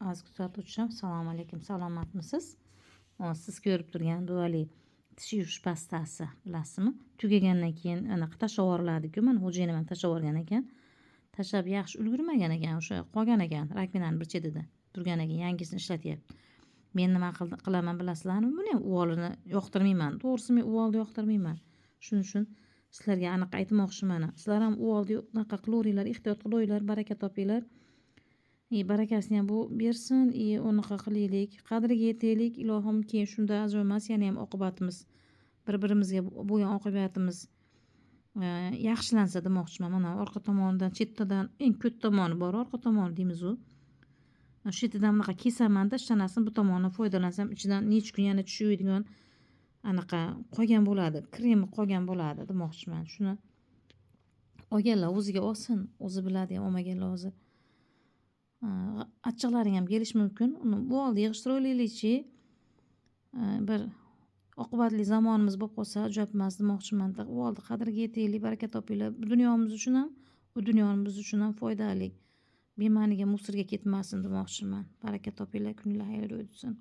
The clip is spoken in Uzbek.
Az kuzatuvchim, assalomu alaykum, salomatmisiz? Siz ko'rib turgan duali tish yuvish pastasi bilasizmi? Tugagandan keyin anaqa tashlab yuboriladi-ku, mana xo'jayinim ham tashlab yuborgan ekan. Tashlab yaxshi ulgurmagan ekan, o'sha qolgan ekan rakovinaning bir chetida turgan ekan, yangisini ishlatyapti. Men nima qilaman bilasizlarmi? Buni ham uvolini yoqtirmayman. To'g'risi men uvolni yoqtirmayman. Shuning uchun sizlarga aniq aytmoqchiman. Sizlar ham uvolni unaqa qilaveringlar, ehtiyot qilaveringlar, baraka topinglar. Barakasini ham bu bersin, unaqa qilaylik, qadriga yetaylik. Ilohim keyin shunda ajoy emas, yana ham oqibatimiz bir-birimizga bo'lgan oqibatimiz yaxshilansa demoqchiman. Mana orqa tomonidan, chetdan eng ko't tomoni bor, orqa tomoni deymiz-u. Shu yerdan bunaqa kesaman-da, ishlanasini bu tomonidan foydalansam, ichidan necha kun yana tish yuvadigan anaqa qolgan bo'ladi, kremi qolgan bo'ladi demoqchiman. Shuni olganlar o'ziga olsin, o'zi biladi ham, olmaganlar hozir. Achchiqlaring ham kelishi mumkin. Uni bu oldi yig'ishtirib olaylik-chi. Bir oqibatli zamonimiz bo'lib qolsa ajoyib emas demoqchiman. U oldi qadriga yetaylik, baraka topinglar. Bu dunyomiz uchun ham, u dunyomiz uchun ham foydali. Bema'niga musirga ketmasin demoqchiman. Baraka topinglar, kuninglar xayrli o'tsin.